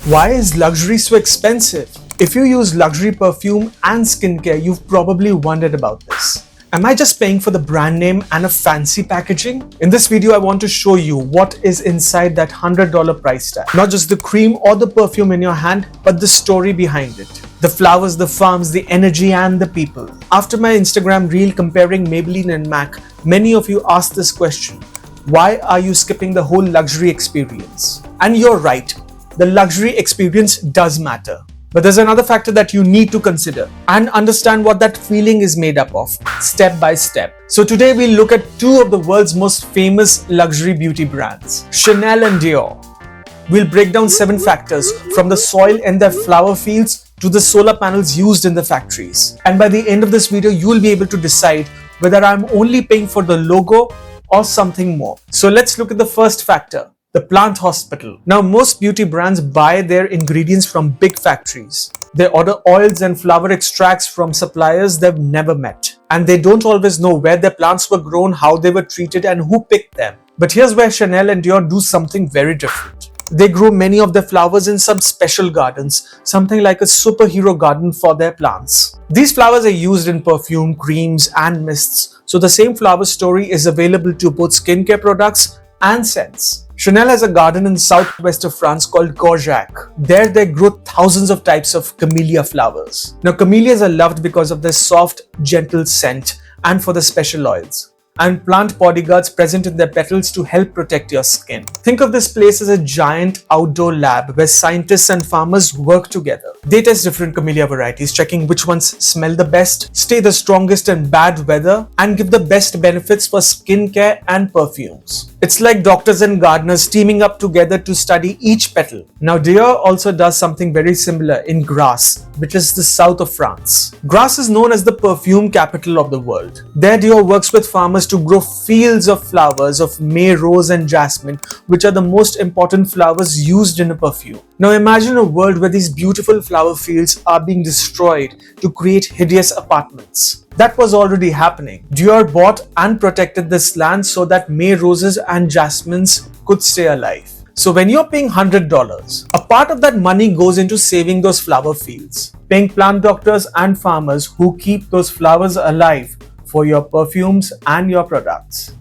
Why is luxury so expensive? If you use luxury perfume and skincare, you've probably wondered about this. Am I just paying for the brand name and a fancy packaging? In this video, I want to show you what is inside that $100 price tag. Not just the cream or the perfume in your hand, but the story behind it. The flowers, the farms, the energy, and the people. After my Instagram reel comparing Maybelline and MAC, many of you asked this question. Why are you skipping the whole luxury experience? And you're right. The luxury experience does matter. But there's another factor that you need to consider and understand what that feeling is made up of, step by step. So today we'll look at two of the world's most famous luxury beauty brands, Chanel and Dior. We'll break down 7 factors from the soil in their flower fields to the solar panels used in the factories. And by the end of this video, you will be able to decide whether I'm only paying for the logo or something more. So let's look at the first factor. The plant hospital. Now, most beauty brands buy their ingredients from big factories. They order oils and flower extracts from suppliers they've never met. And they don't always know where their plants were grown, how they were treated, and who picked them. But here's where Chanel and Dior do something very different. They grow many of their flowers in some special gardens, something like a superhero garden for their plants. These flowers are used in perfume, creams, and mists. So the same flower story is available to both skincare products and scents. Chanel has a garden in southwest of France called Gaujacq. There they grow thousands of types of camellia flowers. Now camellias are loved because of their soft, gentle scent and for the special oils and plant bodyguards present in their petals to help protect your skin. Think of this place as a giant outdoor lab where scientists and farmers work together. They test different camellia varieties, checking which ones smell the best, stay the strongest in bad weather, and give the best benefits for skincare and perfumes. It's like doctors and gardeners teaming up together to study each petal. Now Dior also does something very similar in Grasse, which is the south of France. Grasse is known as the perfume capital of the world. There Dior works with farmers to grow fields of flowers of May, rose, and jasmine, which are the most important flowers used in a perfume. Now imagine a world where these beautiful flower fields are being destroyed to create hideous apartments. That was already happening. Dior bought and protected this land so that May roses and jasmines could stay alive. So when you're paying $100, a part of that money goes into saving those flower fields, paying plant doctors and farmers who keep those flowers alive for your perfumes and your products.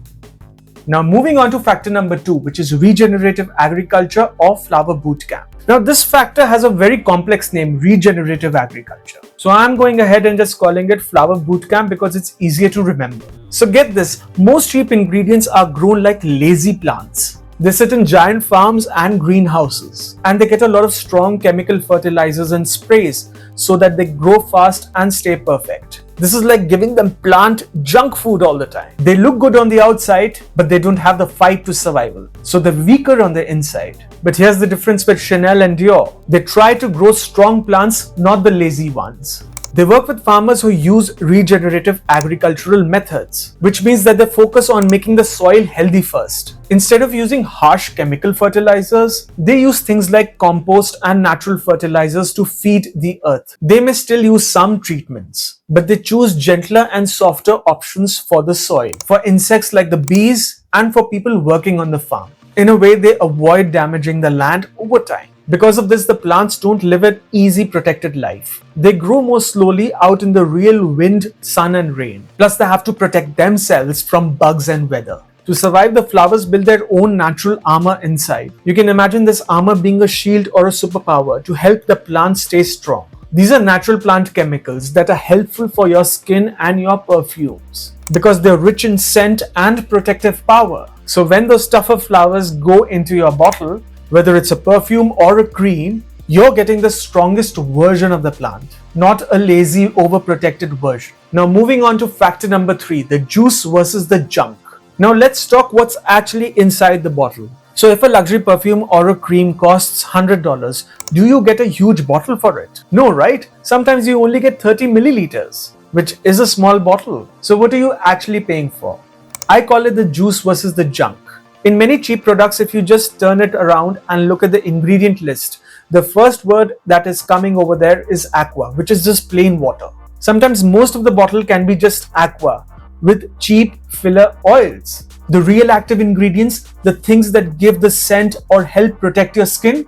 Now moving on to factor number 2, which is regenerative agriculture or flower bootcamp. Now this factor has a very complex name, regenerative agriculture. So I'm going ahead and just calling it flower bootcamp because it's easier to remember. So get this, most cheap ingredients are grown like lazy plants. They sit in giant farms and greenhouses, and they get a lot of strong chemical fertilizers and sprays so that they grow fast and stay perfect. This is like giving them plant junk food all the time. They look good on the outside, but they don't have the fight to survival. So they're weaker on the inside. But here's the difference with Chanel and Dior. They try to grow strong plants, not the lazy ones. They work with farmers who use regenerative agricultural methods, which means that they focus on making the soil healthy first. Instead of using harsh chemical fertilizers, they use things like compost and natural fertilizers to feed the earth. They may still use some treatments, but they choose gentler and softer options for the soil, for insects like the bees, and for people working on the farm. In a way, they avoid damaging the land over time. Because of this, the plants don't live an easy, protected life. They grow more slowly out in the real wind, sun, and rain. Plus, they have to protect themselves from bugs and weather. To survive, the flowers build their own natural armor inside. You can imagine this armor being a shield or a superpower to help the plant stay strong. These are natural plant chemicals that are helpful for your skin and your perfumes because they're rich in scent and protective power. So when those tougher flowers go into your bottle, whether it's a perfume or a cream, you're getting the strongest version of the plant, not a lazy, overprotected version. Now moving on to factor number 3, the juice versus the junk. Now let's talk what's actually inside the bottle. So if a luxury perfume or a cream costs $100, do you get a huge bottle for it? No, right? Sometimes you only get 30 milliliters, which is a small bottle. So what are you actually paying for? I call it the juice versus the junk. In many cheap products, if you just turn it around and look at the ingredient list, the first word that is coming over there is aqua, which is just plain water. Sometimes most of the bottle can be just aqua with cheap filler oils. The real active ingredients, the things that give the scent or help protect your skin,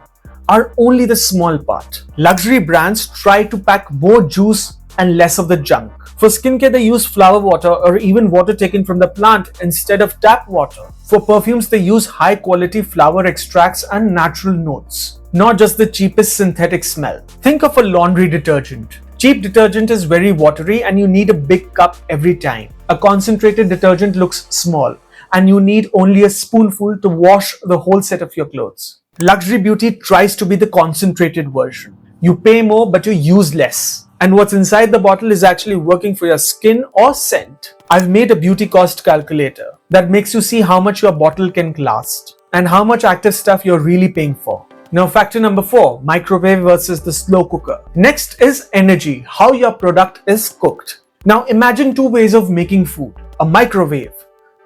are only the small part. Luxury brands try to pack more juice and less of the junk. For skincare, they use flower water or even water taken from the plant instead of tap water. For perfumes, they use high quality flower extracts and natural notes, not just the cheapest synthetic smell. Think of a laundry detergent. Cheap detergent is very watery and you need a big cup every time. A concentrated detergent looks small and you need only a spoonful to wash the whole set of your clothes. Luxury beauty tries to be the concentrated version. You pay more but you use less. And what's inside the bottle is actually working for your skin or scent. I've made a beauty cost calculator that makes you see how much your bottle can last and how much active stuff you're really paying for. Now, factor number 4, microwave versus the slow cooker. Next is energy, how your product is cooked. Now, imagine two ways of making food. A microwave,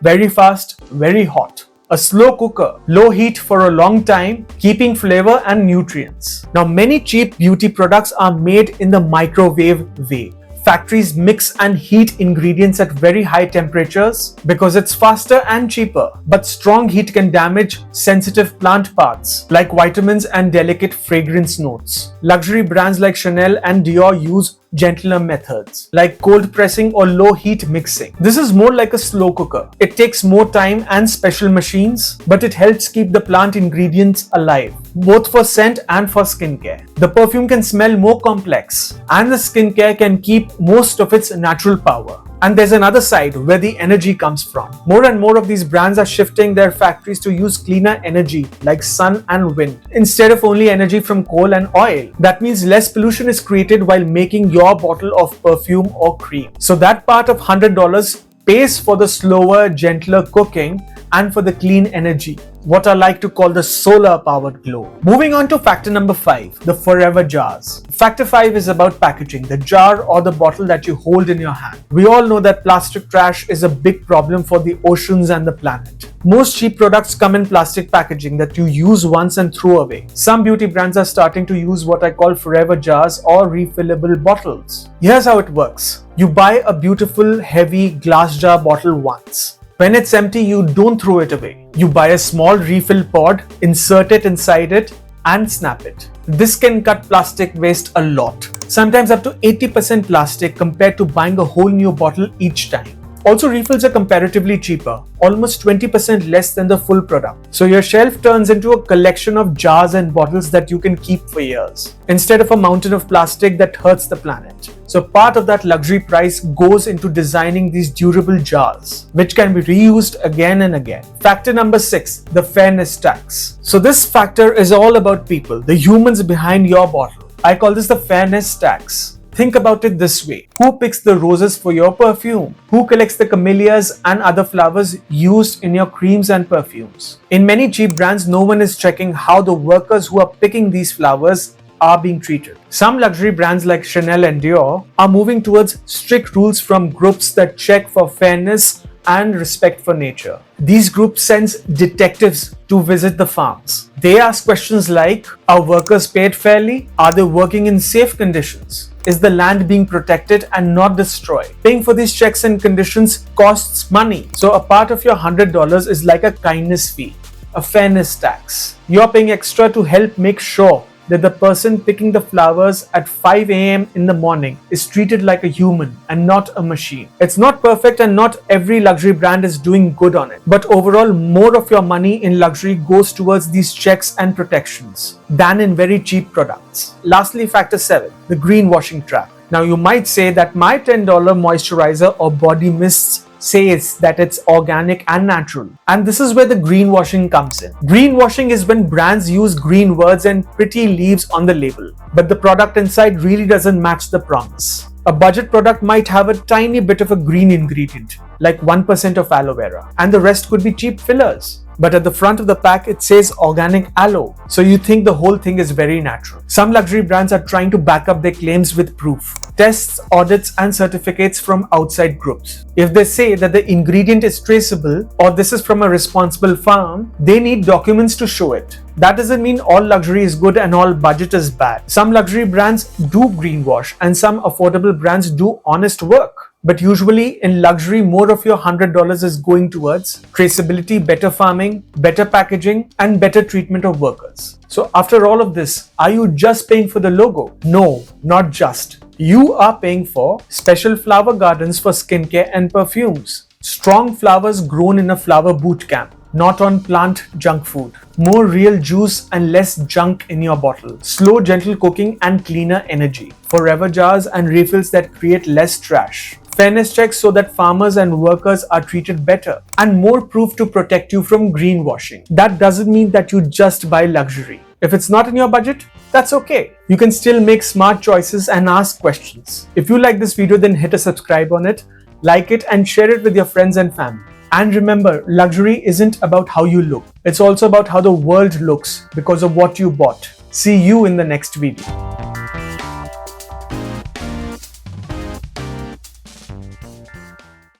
very fast, very hot. A slow cooker, low heat for a long time, keeping flavor and nutrients. Now, many cheap beauty products are made in the microwave way. Factories mix and heat ingredients at very high temperatures because it's faster and cheaper. But strong heat can damage sensitive plant parts like vitamins and delicate fragrance notes. Luxury brands like Chanel and Dior use gentler methods like cold pressing or low heat mixing. This is more like a slow cooker. It takes more time and special machines, but it helps keep the plant ingredients alive, both for scent and for skincare. The perfume can smell more complex, and the skincare can keep most of its natural power. And there's another side where the energy comes from. More and more of these brands are shifting their factories to use cleaner energy like sun and wind instead of only energy from coal and oil. That means less pollution is created while making your bottle of perfume or cream. So that part of $100 pays for the slower, gentler cooking and for the clean energy, what I like to call the solar powered glow. Moving on to factor number 5, the forever jars. Factor 5 is about packaging, the jar or the bottle that you hold in your hand. We all know that plastic trash is a big problem for the oceans and the planet. Most cheap products come in plastic packaging that you use once and throw away. Some beauty brands are starting to use what I call forever jars or refillable bottles. Here's how it works. You buy a beautiful heavy glass jar bottle once. When it's empty, you don't throw it away. You buy a small refill pod, insert it inside it, and snap it. This can cut plastic waste a lot, sometimes up to 80% plastic compared to buying a whole new bottle each time. Also, refills are comparatively cheaper, almost 20% less than the full product. So your shelf turns into a collection of jars and bottles that you can keep for years, instead of a mountain of plastic that hurts the planet. So part of that luxury price goes into designing these durable jars, which can be reused again and again. Factor number 6, the fairness tax. So this factor is all about people, the humans behind your bottle. I call this the fairness tax. Think about it this way. Who picks the roses for your perfume? Who collects the camellias and other flowers used in your creams and perfumes? In many cheap brands, no one is checking how the workers who are picking these flowers are being treated. Some luxury brands like Chanel and Dior are moving towards strict rules from groups that check for fairness and respect for nature. These groups send detectives to visit the farms. They ask questions like, are workers paid fairly? Are they working in safe conditions? Is the land being protected and not destroyed? Paying for these checks and conditions costs money. So a part of your $100 is like a kindness fee, a fairness tax. You're paying extra to help make sure that the person picking the flowers at 5 a.m. in the morning is treated like a human and not a machine. It's not perfect and not every luxury brand is doing good on it. But overall, more of your money in luxury goes towards these checks and protections than in very cheap products. Lastly, factor 7, the greenwashing trap. Now you might say that my $10 moisturizer or body mists says that it's organic and natural. And this is where the greenwashing comes in. Greenwashing is when brands use green words and pretty leaves on the label, but the product inside really doesn't match the promise. A budget product might have a tiny bit of a green ingredient, like 1% of aloe vera, and the rest could be cheap fillers. But at the front of the pack, it says organic aloe. So you think the whole thing is very natural. Some luxury brands are trying to back up their claims with proof. Tests, audits, and certificates from outside groups. If they say that the ingredient is traceable or this is from a responsible farm, they need documents to show it. That doesn't mean all luxury is good and all budget is bad. Some luxury brands do greenwash and some affordable brands do honest work. But usually in luxury, more of your $100 is going towards traceability, better farming, better packaging, and better treatment of workers. So after all of this, are you just paying for the logo? No, not just. You are paying for special flower gardens for skincare and perfumes. Strong flowers grown in a flower boot camp, not on plant junk food. More real juice and less junk in your bottle. Slow, gentle cooking and cleaner energy. Forever jars and refills that create less trash. Fairness checks so that farmers and workers are treated better. And more proof to protect you from greenwashing. That doesn't mean that you just buy luxury. If it's not in your budget, that's okay. You can still make smart choices and ask questions. If you like this video, then hit a subscribe on it, like it and share it with your friends and family. And remember, luxury isn't about how you look. It's also about how the world looks because of what you bought. See you in the next video.